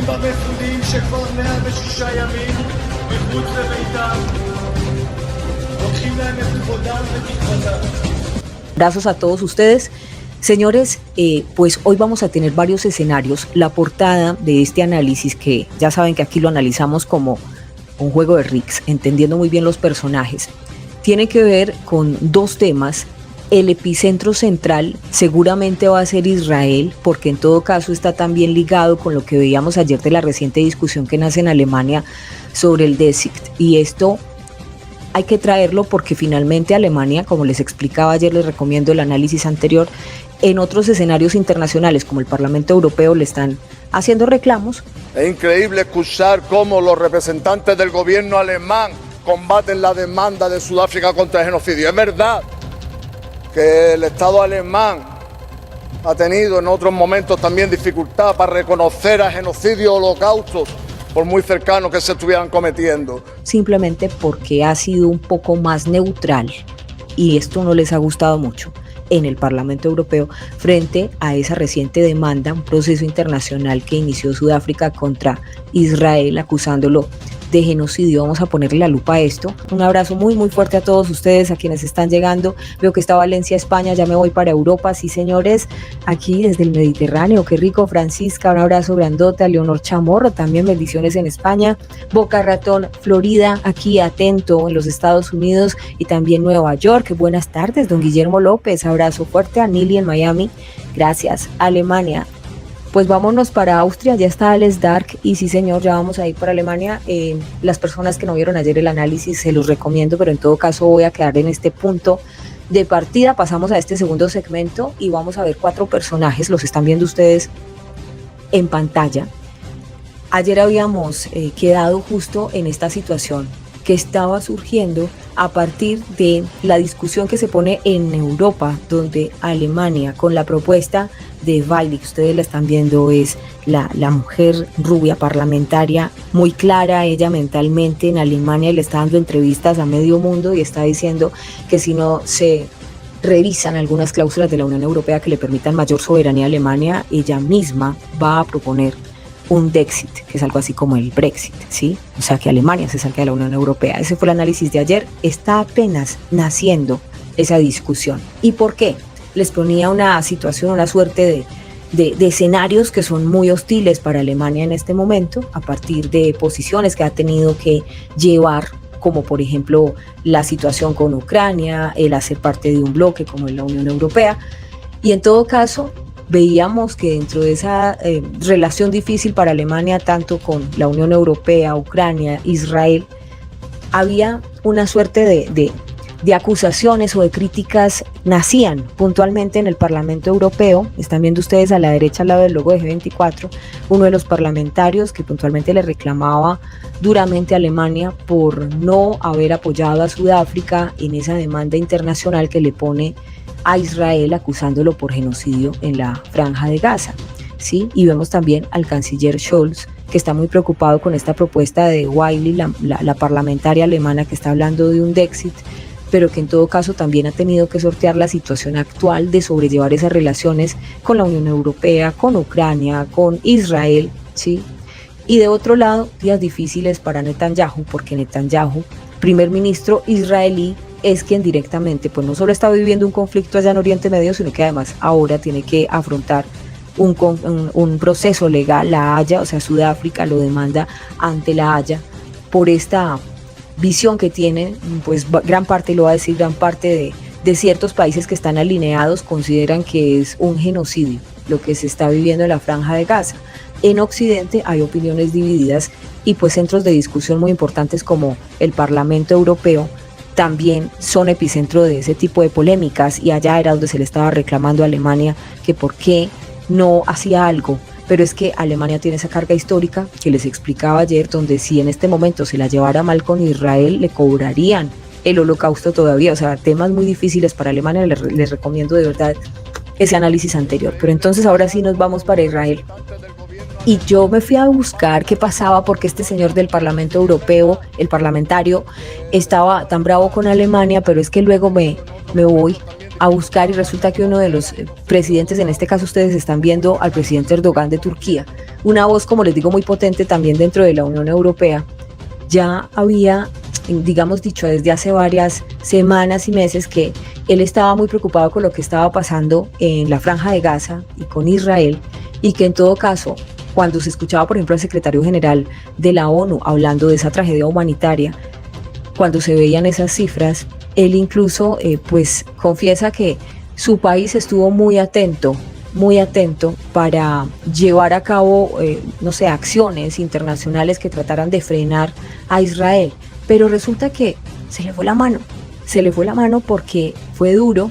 במפונים שכבר 106 ימים מחוץ לביתם, לוקחים להם את כבודם ותקוותם. Abrazos a todos ustedes. Señores, pues hoy vamos a tener varios escenarios. La portada de este análisis, que ya saben que aquí lo analizamos como un juego de Riggs, entendiendo muy bien los personajes, tiene que ver con dos temas. El epicentro central seguramente va a ser Israel, porque en todo caso está también ligado con lo que veíamos ayer de la reciente discusión que nace en Alemania sobre el Dexit. Y esto hay que traerlo porque finalmente Alemania, como les explicaba ayer, les recomiendo el análisis anterior, en otros escenarios internacionales como el Parlamento Europeo le están haciendo reclamos. Es increíble escuchar cómo los representantes del gobierno alemán combaten la demanda de Sudáfrica contra el genocidio. Es verdad que el Estado alemán ha tenido en otros momentos también dificultad para reconocer a genocidios, holocaustos, por muy cercanos que se estuvieran cometiendo. Simplemente porque ha sido un poco más neutral, y esto no les ha gustado mucho en el Parlamento Europeo frente a esa reciente demanda, un proceso internacional que inició Sudáfrica contra Israel acusándolo de genocidio. Vamos a ponerle la lupa a esto. Un abrazo muy muy fuerte a todos ustedes, a quienes están llegando. Veo que está Valencia, España, ya me voy para Europa. Sí, señores, aquí desde el Mediterráneo, qué rico. Francisca, un abrazo grandote. A Leonor Chamorro, también bendiciones en España. Boca Ratón, Florida, aquí atento en los Estados Unidos y también Nueva York. Buenas tardes, don Guillermo López, abrazo fuerte. A Nili en Miami, gracias. Alemania. Pues vámonos para Austria, ya está Alex Dark, y sí señor, ya vamos a ir para Alemania. Las personas que no vieron ayer el análisis se los recomiendo, pero en todo caso voy a quedar en este punto de partida. Pasamos a este segundo segmento y vamos a ver 4 personajes, los están viendo ustedes en pantalla. Ayer habíamos quedado justo en esta situación que estaba surgiendo a partir de la discusión que se pone en Europa, donde Alemania, con la propuesta de Weidlich, ustedes la están viendo, es la mujer rubia parlamentaria, muy clara ella mentalmente en Alemania, y le está dando entrevistas a medio mundo y está diciendo que si no se revisan algunas cláusulas de la Unión Europea que le permitan mayor soberanía a Alemania, ella misma va a proponer un Dexit, que es algo así como el Brexit, ¿sí? O sea, que Alemania se salga de la Unión Europea. Ese fue el análisis de ayer. Está apenas naciendo esa discusión. ¿Y por qué? Les ponía una situación, una suerte de escenarios que son muy hostiles para Alemania en este momento, a partir de posiciones que ha tenido que llevar, como por ejemplo la situación con Ucrania, el hacer parte de un bloque como es la Unión Europea. Y en todo caso, veíamos que dentro de esa relación difícil para Alemania, tanto con la Unión Europea, Ucrania, Israel, había una suerte de acusaciones o de críticas nacían puntualmente en el Parlamento Europeo. Están viendo ustedes a la derecha, al lado del logo de G24, uno de los parlamentarios que puntualmente le reclamaba duramente a Alemania por no haber apoyado a Sudáfrica en esa demanda internacional que le pone a Israel, acusándolo por genocidio en la Franja de Gaza, ¿sí? Y vemos también al canciller Scholz, que está muy preocupado con esta propuesta de Weidlich, la parlamentaria alemana, que está hablando de un Dexit, pero que en todo caso también ha tenido que sortear la situación actual de sobrellevar esas relaciones con la Unión Europea, con Ucrania, con Israel, ¿sí? Y de otro lado, días difíciles para Netanyahu, porque Netanyahu, primer ministro israelí, es quien directamente, pues no solo está viviendo un conflicto allá en Oriente Medio, sino que además ahora tiene que afrontar un proceso legal. La Haya, o sea, Sudáfrica lo demanda ante la Haya por esta visión que tienen, pues gran parte, lo va a decir, gran parte de ciertos países que están alineados consideran que es un genocidio lo que se está viviendo en la Franja de Gaza. En Occidente hay opiniones divididas y pues centros de discusión muy importantes como el Parlamento Europeo también son epicentro de ese tipo de polémicas, y allá era donde se le estaba reclamando a Alemania que por qué no hacía algo. Pero es que Alemania tiene esa carga histórica que les explicaba ayer, donde si en este momento se la llevara mal con Israel, le cobrarían el holocausto todavía. O sea, temas muy difíciles para Alemania. Les recomiendo de verdad ese análisis anterior. Pero entonces ahora sí nos vamos para Israel. Y yo me fui a buscar qué pasaba, porque este señor del Parlamento Europeo, el parlamentario, estaba tan bravo con Alemania, pero es que luego me voy a buscar, y resulta que uno de los presidentes, en este caso ustedes están viendo al presidente Erdogan de Turquía, una voz, como les digo, muy potente también dentro de la Unión Europea, ya había, digamos, dicho desde hace varias semanas y meses que él estaba muy preocupado con lo que estaba pasando en la Franja de Gaza y con Israel, y que en todo caso, cuando se escuchaba, por ejemplo, al secretario general de la ONU hablando de esa tragedia humanitaria, cuando se veían esas cifras, él incluso pues confiesa que su país estuvo muy atento para llevar a cabo, no sé, acciones internacionales que trataran de frenar a Israel. Pero resulta que se le fue la mano porque fue duro,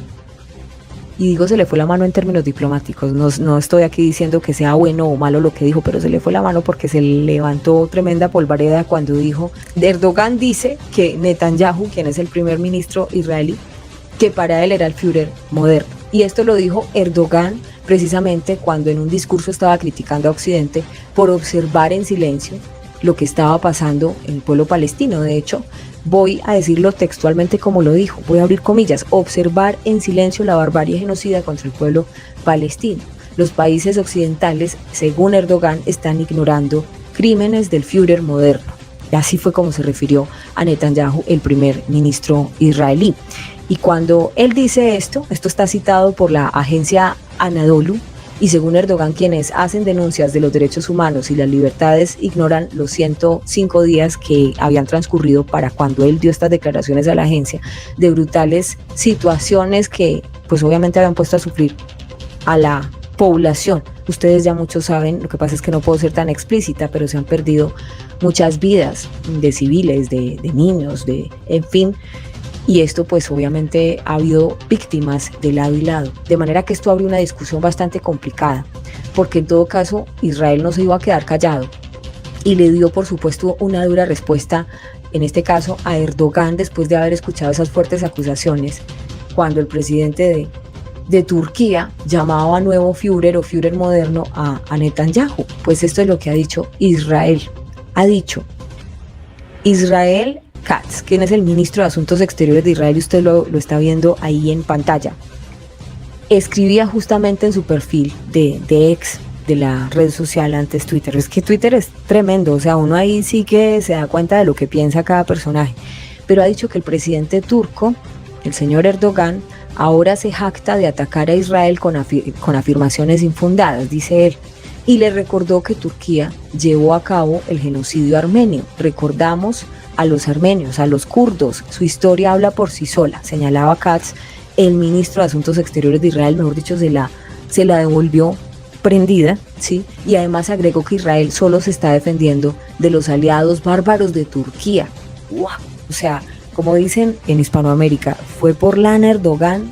y digo se le fue la mano en términos diplomáticos, no estoy aquí diciendo que sea bueno o malo lo que dijo, pero se le fue la mano porque se levantó tremenda polvareda cuando dijo, Erdogan dice que Netanyahu, quien es el primer ministro israelí, que para él era el Führer moderno. Y esto lo dijo Erdogan precisamente cuando en un discurso estaba criticando a Occidente por observar en silencio lo que estaba pasando en el pueblo palestino. De hecho, voy a decirlo textualmente como lo dijo, voy a abrir comillas, observar en silencio la barbarie genocida contra el pueblo palestino. Los países occidentales, según Erdogan, están ignorando crímenes del Führer moderno. Y así fue como se refirió a Netanyahu, el primer ministro israelí. Y cuando él dice esto está citado por la agencia Anadolu, y según Erdogan, quienes hacen denuncias de los derechos humanos y las libertades ignoran los 105 días que habían transcurrido para cuando él dio estas declaraciones a la agencia de brutales situaciones que pues obviamente habían puesto a sufrir a la población. Ustedes ya muchos saben, lo que pasa es que no puedo ser tan explícita, pero se han perdido muchas vidas de civiles, de niños, en fin. Y esto pues obviamente ha habido víctimas de lado y lado, de manera que esto abre una discusión bastante complicada, porque en todo caso Israel no se iba a quedar callado y le dio por supuesto una dura respuesta, en este caso a Erdogan, después de haber escuchado esas fuertes acusaciones, cuando el presidente de Turquía llamaba nuevo Führer o Führer moderno a Netanyahu. Pues esto es lo que ha dicho Israel. Ha dicho Israel Katz, quien es el ministro de Asuntos Exteriores de Israel, y usted lo está viendo ahí en pantalla, escribía justamente en su perfil de ex, de la red social antes Twitter. Es que Twitter es tremendo, o sea, uno ahí sí que se da cuenta de lo que piensa cada personaje, pero ha dicho que el presidente turco, el señor Erdogan, ahora se jacta de atacar a Israel con afirmaciones infundadas, dice él, y le recordó que Turquía llevó a cabo el genocidio armenio. Recordamos a los armenios, a los kurdos, su historia habla por sí sola, señalaba Katz, el ministro de Asuntos Exteriores de Israel, mejor dicho, se la devolvió prendida, ¿sí? Y además agregó que Israel solo se está defendiendo de los aliados bárbaros de Turquía. ¡Wow! O sea, como dicen en Hispanoamérica, fue por lana Erdogan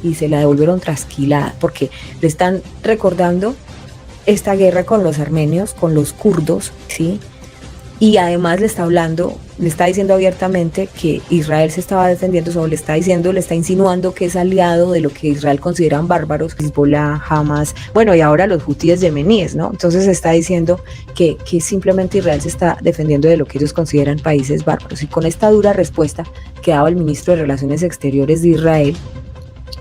y se la devolvieron trasquilada, porque le están recordando esta guerra con los armenios, con los kurdos, ¿sí? Y además le está diciendo abiertamente que Israel se estaba defendiendo, o le está insinuando que es aliado de lo que Israel consideran bárbaros, Hezbollah, Hamas, bueno, y ahora los hutíes yemeníes, ¿no? Entonces está diciendo que simplemente Israel se está defendiendo de lo que ellos consideran países bárbaros. Y con esta dura respuesta que daba el ministro de Relaciones Exteriores de Israel,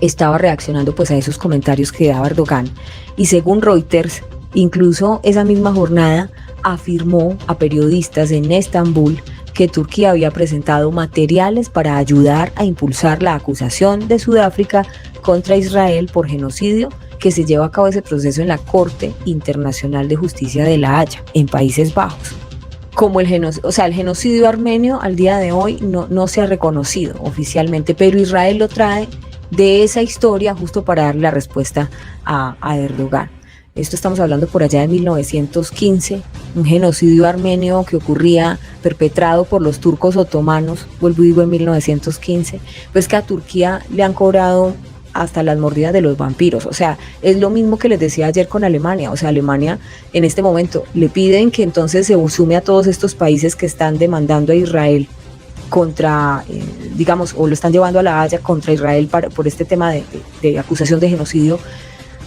estaba reaccionando pues a esos comentarios que daba Erdogan. Y según Reuters, incluso esa misma jornada afirmó a periodistas en Estambul que Turquía había presentado materiales para ayudar a impulsar la acusación de Sudáfrica contra Israel por genocidio, que se lleva a cabo ese proceso en la Corte Internacional de Justicia de La Haya, en Países Bajos. Como el genocidio armenio al día de hoy no se ha reconocido oficialmente, pero Israel lo trae de esa historia justo para darle la respuesta a Erdogan. Esto estamos hablando por allá de 1915, un genocidio armenio que ocurría perpetrado por los turcos otomanos, vuelvo y digo en 1915, pues que a Turquía le han cobrado hasta las mordidas de los vampiros. O sea, es lo mismo que les decía ayer con Alemania. O sea, Alemania en este momento le piden que entonces se sume a todos estos países que están demandando a Israel contra, digamos, o lo están llevando a La Haya contra Israel por este tema de acusación de genocidio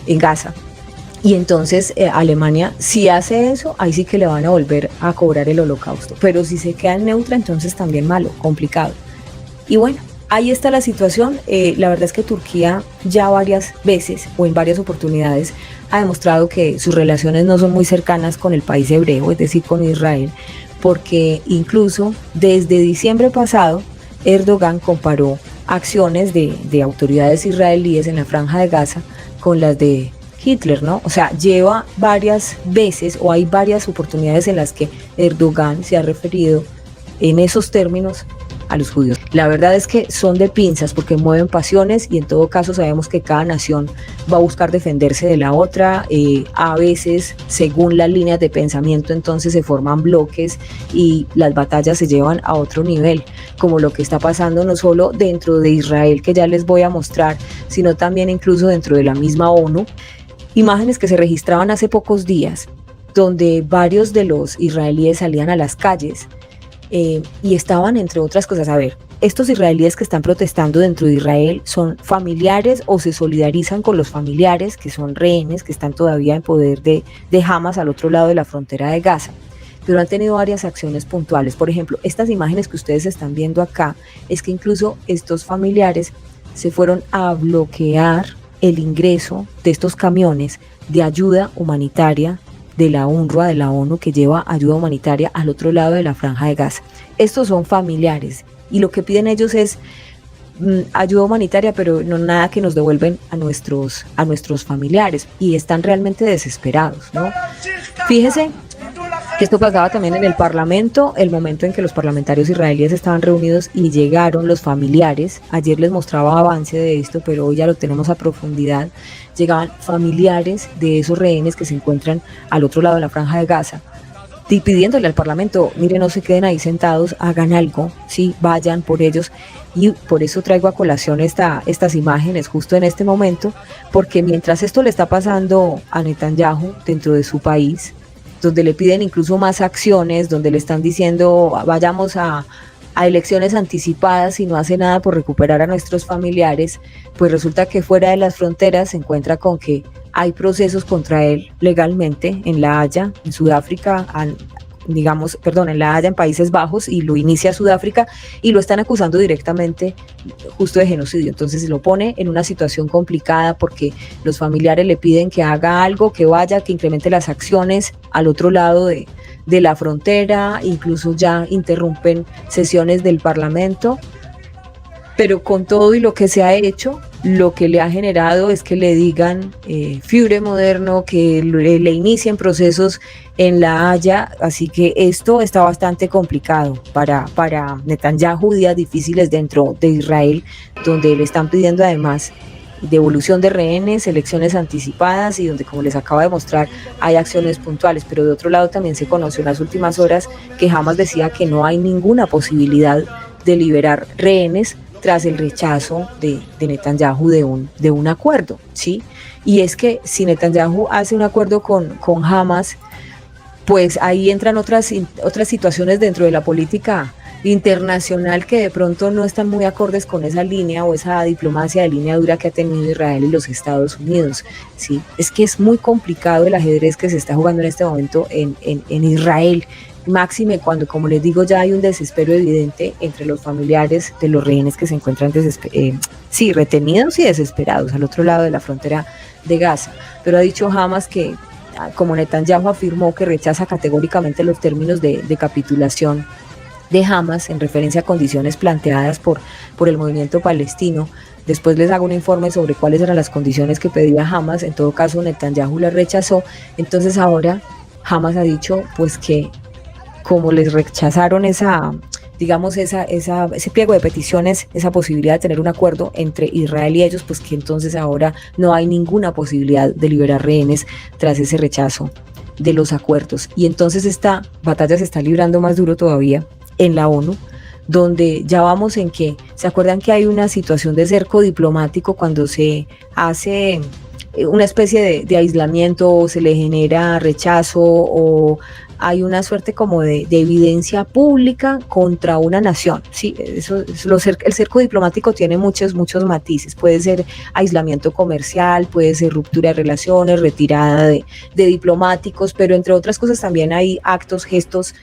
en Gaza. Y entonces Alemania, si hace eso, ahí sí que le van a volver a cobrar el holocausto. Pero si se queda neutra, entonces también malo, complicado. Y bueno, ahí está la situación. La verdad es que Turquía ya varias veces o en varias oportunidades ha demostrado que sus relaciones no son muy cercanas con el país hebreo, es decir, con Israel, porque incluso desde diciembre pasado Erdogan comparó acciones de autoridades israelíes en la Franja de Gaza con las de Hitler, ¿no? O sea, lleva varias veces o hay varias oportunidades en las que Erdogan se ha referido en esos términos a los judíos. La verdad es que son de pinzas porque mueven pasiones y en todo caso sabemos que cada nación va a buscar defenderse de la otra. A veces, según las líneas de pensamiento, entonces se forman bloques y las batallas se llevan a otro nivel, como lo que está pasando no solo dentro de Israel, que ya les voy a mostrar, sino también incluso dentro de la misma ONU. Imágenes que se registraban hace pocos días, donde varios de los israelíes salían a las calles y estaban, entre otras cosas, a ver, estos israelíes que están protestando dentro de Israel son familiares o se solidarizan con los familiares que son rehenes, que están todavía en poder de Hamas al otro lado de la frontera de Gaza, pero han tenido varias acciones puntuales. Por ejemplo, estas imágenes que ustedes están viendo acá, es que incluso estos familiares se fueron a bloquear el ingreso de estos camiones de ayuda humanitaria de la UNRWA, de la ONU, que lleva ayuda humanitaria al otro lado de la Franja de Gaza. Estos son familiares y lo que piden ellos es ayuda humanitaria, pero no nada que nos devuelven a nuestros familiares, y están realmente desesperados, ¿no? Fíjese que esto pasaba también en el Parlamento, el momento en que los parlamentarios israelíes estaban reunidos y llegaron los familiares. Ayer les mostraba avance de esto, pero hoy ya lo tenemos a profundidad. Llegaban familiares de esos rehenes que se encuentran al otro lado de la Franja de Gaza, y pidiéndole al Parlamento, miren, no se queden ahí sentados, hagan algo, sí, vayan por ellos. Y por eso traigo a colación estas imágenes justo en este momento, porque mientras esto le está pasando a Netanyahu dentro de su país, donde le piden incluso más acciones, donde le están diciendo vayamos a elecciones anticipadas y no hace nada por recuperar a nuestros familiares, pues resulta que fuera de las fronteras se encuentra con que hay procesos contra él legalmente en La Haya, en Sudáfrica, en La Haya, en Países Bajos, y lo inicia Sudáfrica y lo están acusando directamente justo de genocidio. Entonces se lo pone en una situación complicada porque los familiares le piden que haga algo, que vaya, que incremente las acciones al otro lado de la frontera, incluso ya interrumpen sesiones del Parlamento. Pero con todo y lo que se ha hecho, lo que le ha generado es que le digan Führer moderno, que le inicien procesos en La Haya, así que esto está bastante complicado para Netanyahu, días difíciles dentro de Israel, donde le están pidiendo además devolución de rehenes, elecciones anticipadas y donde, como les acabo de mostrar, hay acciones puntuales. Pero de otro lado también se conoció en las últimas horas que Hamas decía que no hay ninguna posibilidad de liberar rehenes tras el rechazo de Netanyahu de un acuerdo, ¿sí? Y es que si Netanyahu hace un acuerdo con Hamas, pues ahí entran otras situaciones dentro de la política internacional que de pronto no están muy acordes con esa línea o esa diplomacia de línea dura que ha tenido Israel y los Estados Unidos, ¿sí? Es que es muy complicado el ajedrez que se está jugando en este momento en Israel, máxime cuando, como les digo, ya hay un desespero evidente entre los familiares de los rehenes que se encuentran retenidos y desesperados al otro lado de la frontera de Gaza. Pero ha dicho Hamas que, como Netanyahu afirmó que rechaza categóricamente los términos de capitulación de Hamas en referencia a condiciones planteadas por el movimiento palestino. Después les hago un informe sobre cuáles eran las condiciones que pedía Hamas. En todo caso, Netanyahu las rechazó. Entonces ahora Hamas ha dicho pues que como les rechazaron ese pliego de peticiones, esa posibilidad de tener un acuerdo entre Israel y ellos, pues que entonces ahora no hay ninguna posibilidad de liberar rehenes tras ese rechazo de los acuerdos. Y entonces esta batalla se está librando más duro todavía en la ONU, donde ya vamos en que, ¿se acuerdan que hay una situación de cerco diplomático cuando se hace una especie de aislamiento o se le genera rechazo o hay una suerte como de evidencia pública contra una nación? Sí, el cerco diplomático tiene muchos matices. Puede ser aislamiento comercial, puede ser ruptura de relaciones, retirada de diplomáticos, pero entre otras cosas también hay actos, gestos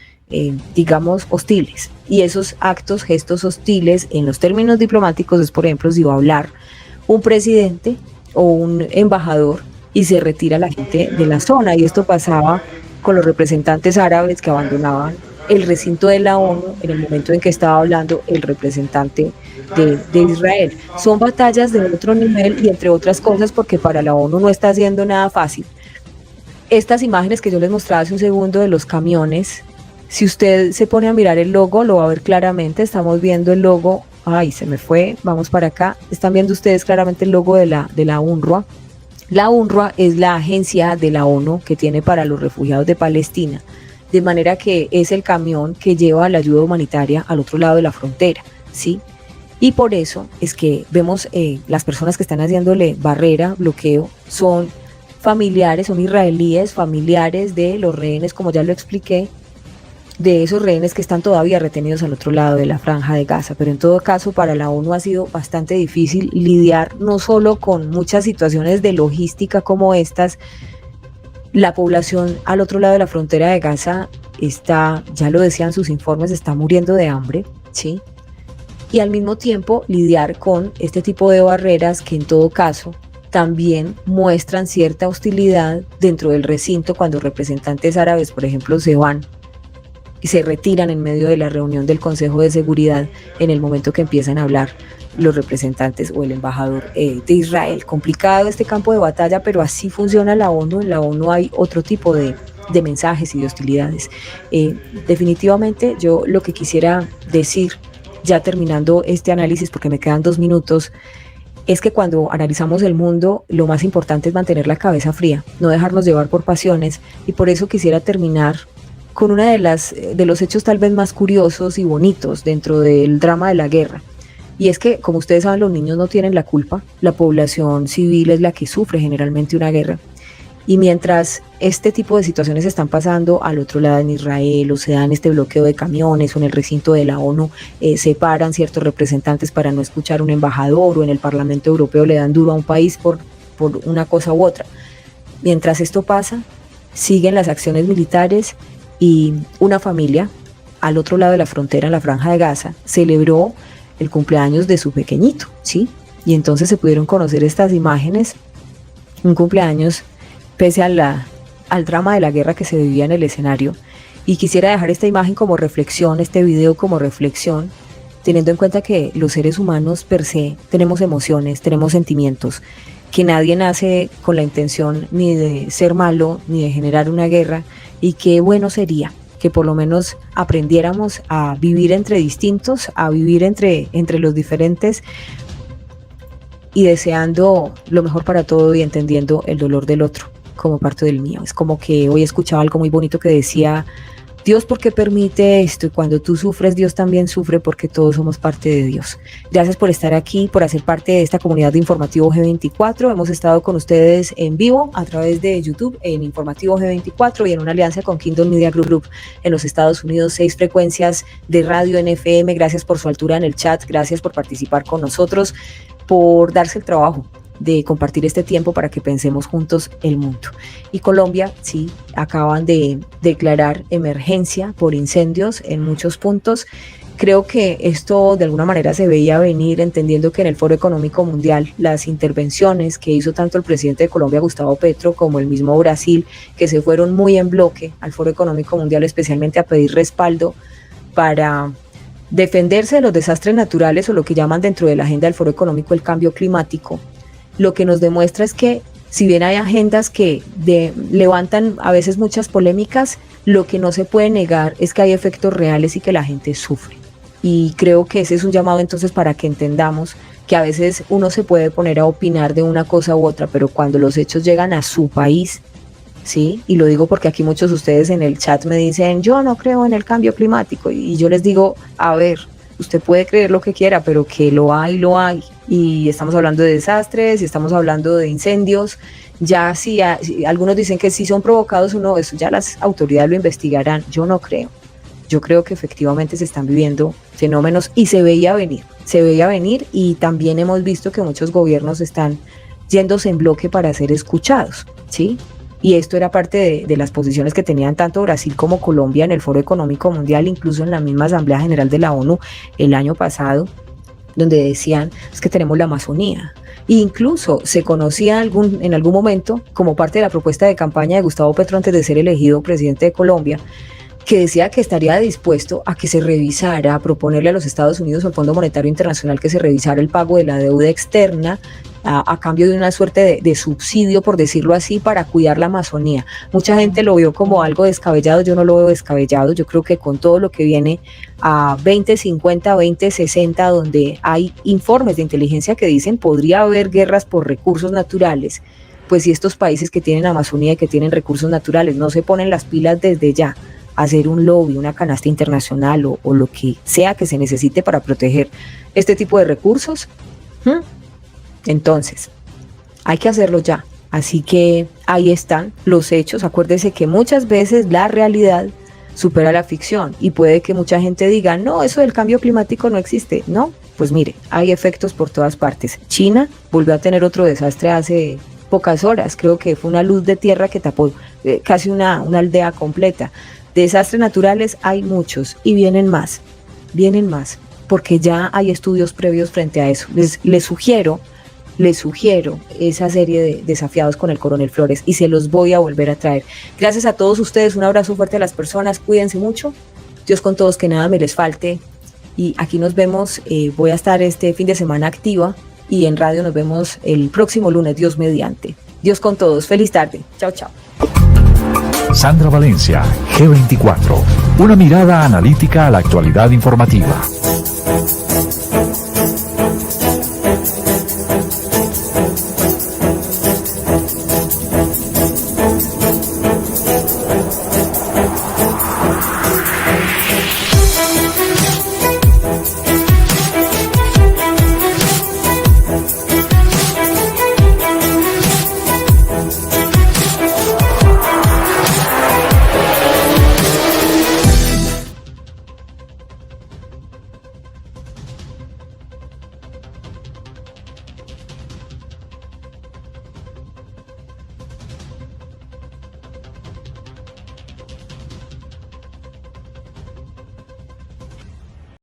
digamos, hostiles. Y esos actos, gestos hostiles, en los términos diplomáticos, es, por ejemplo, si va a hablar un presidente o un embajador y se retira la gente de la zona. Y esto pasaba con los representantes árabes que abandonaban el recinto de la ONU en el momento en que estaba hablando el representante de Israel. Son batallas de otro nivel y entre otras cosas porque para la ONU no está haciendo nada fácil. Estas imágenes que yo les mostraba hace un segundo de los camiones, si usted se pone a mirar el logo, lo va a ver claramente. Estamos viendo el logo, ay, se me fue, vamos para acá. Están viendo ustedes claramente el logo de la UNRWA. La UNRWA es la agencia de la ONU que tiene para los refugiados de Palestina, de manera que es el camión que lleva la ayuda humanitaria al otro lado de la frontera, ¿sí? Y por eso es que vemos las personas que están haciéndole barrera, bloqueo, son familiares, son israelíes, familiares de los rehenes, como ya lo expliqué, de esos rehenes que están todavía retenidos al otro lado de la franja de Gaza. Pero en todo caso, para la ONU ha sido bastante difícil lidiar no solo con muchas situaciones de logística como estas. La población al otro lado de la frontera de Gaza está, ya lo decían sus informes, está muriendo de hambre, ¿sí? Y al mismo tiempo lidiar con este tipo de barreras que en todo caso también muestran cierta hostilidad dentro del recinto cuando representantes árabes, por ejemplo, se van y se retiran en medio de la reunión del Consejo de Seguridad en el momento que empiezan a hablar los representantes o el embajador de Israel. Complicado este campo de batalla, pero así funciona la ONU. En la ONU hay otro tipo de mensajes y de hostilidades. Definitivamente yo lo que quisiera decir, ya terminando este análisis porque me quedan 2 minutos, es que cuando analizamos el mundo, lo más importante es mantener la cabeza fría, no dejarnos llevar por pasiones, y por eso quisiera terminar con una de los hechos tal vez más curiosos y bonitos dentro del drama de la guerra. Y es que, como ustedes saben, los niños no tienen la culpa, la población civil es la que sufre generalmente una guerra. Y mientras este tipo de situaciones están pasando al otro lado en Israel, o se dan este bloqueo de camiones, o en el recinto de la ONU se paran ciertos representantes para no escuchar a un embajador, o en el Parlamento Europeo le dan duro a un país por una cosa u otra. Mientras esto pasa, siguen las acciones militares y una familia al otro lado de la frontera, en la Franja de Gaza, celebró el cumpleaños de su pequeñito, ¿sí? Y entonces se pudieron conocer estas imágenes, un cumpleaños pese al drama de la guerra que se vivía en el escenario. Y quisiera dejar esta imagen como reflexión, este video como reflexión, teniendo en cuenta que los seres humanos per se tenemos emociones, tenemos sentimientos, que nadie nace con la intención ni de ser malo, ni de generar una guerra, y qué bueno sería que por lo menos aprendiéramos a vivir entre distintos, a vivir entre los diferentes, y deseando lo mejor para todo y entendiendo el dolor del otro como parte del mío. Es como que hoy escuchaba algo muy bonito que decía: Dios, ¿por qué permite esto? Y cuando tú sufres, Dios también sufre, porque todos somos parte de Dios. Gracias por estar aquí, por hacer parte de esta comunidad de Informativo G24. Hemos estado con ustedes en vivo a través de YouTube en Informativo G24 y en una alianza con Kingdom Media Group en los Estados Unidos, 6 frecuencias de radio en FM. Gracias por su altura en el chat, gracias por participar con nosotros, por darse el trabajo de compartir este tiempo para que pensemos juntos el mundo. Y Colombia, sí, acaban de declarar emergencia por incendios en muchos puntos. Creo que esto de alguna manera se veía venir, entendiendo que en el Foro Económico Mundial las intervenciones que hizo tanto el presidente de Colombia, Gustavo Petro, como el mismo Brasil, que se fueron muy en bloque al Foro Económico Mundial, especialmente a pedir respaldo para defenderse de los desastres naturales, o lo que llaman dentro de la agenda del Foro Económico el cambio climático. Lo que nos demuestra es que, si bien hay agendas que levantan a veces muchas polémicas, lo que no se puede negar es que hay efectos reales y que la gente sufre. Y creo que ese es un llamado entonces para que entendamos que a veces uno se puede poner a opinar de una cosa u otra, pero cuando los hechos llegan a su país, ¿sí? Y lo digo porque aquí muchos de ustedes en el chat me dicen: yo no creo en el cambio climático, y yo les digo: a ver, usted puede creer lo que quiera, pero que lo hay, lo hay. Y estamos hablando de desastres, y estamos hablando de incendios. Ya si algunos dicen que sí son provocados o no, eso ya las autoridades lo investigarán. Yo no creo. Yo creo que efectivamente se están viviendo fenómenos y se veía venir, y también hemos visto que muchos gobiernos están yéndose en bloque para ser escuchados, ¿sí? Y esto era parte de las posiciones que tenían tanto Brasil como Colombia en el Foro Económico Mundial, incluso en la misma Asamblea General de la ONU el año pasado, donde decían, es que tenemos la Amazonía. E incluso se conocía en algún momento, como parte de la propuesta de campaña de Gustavo Petro antes de ser elegido presidente de Colombia, que decía que estaría dispuesto a que se revisara, a proponerle a los Estados Unidos o al Fondo Monetario Internacional que se revisara el pago de la deuda externa a cambio de una suerte de subsidio, por decirlo así, para cuidar la Amazonía. Mucha gente lo vio como algo descabellado, yo no lo veo descabellado, yo creo que con todo lo que viene a 2050, 2060, donde hay informes de inteligencia que dicen podría haber guerras por recursos naturales, pues si estos países que tienen Amazonía y que tienen recursos naturales no se ponen las pilas desde ya, hacer un lobby, una canasta internacional o lo que sea que se necesite para proteger este tipo de recursos, entonces hay que hacerlo ya. Así que ahí están los hechos. Acuérdese que muchas veces la realidad supera la ficción y puede que mucha gente diga, no, eso del cambio climático no existe. No, pues mire, hay efectos por todas partes. China volvió a tener otro desastre hace pocas horas, creo que fue una luz de tierra que tapó casi una aldea completa. Desastres naturales hay muchos y vienen más, porque ya hay estudios previos frente a eso. Les sugiero esa serie de desafiados con el Coronel Flores y se los voy a volver a traer. Gracias a todos ustedes, un abrazo fuerte a las personas, cuídense mucho, Dios con todos, que nada me les falte y aquí nos vemos, voy a estar este fin de semana activa y en radio nos vemos el próximo lunes, Dios mediante. Dios con todos, feliz tarde, chao, chao. Sandra Valencia, G24, una mirada analítica a la actualidad informativa.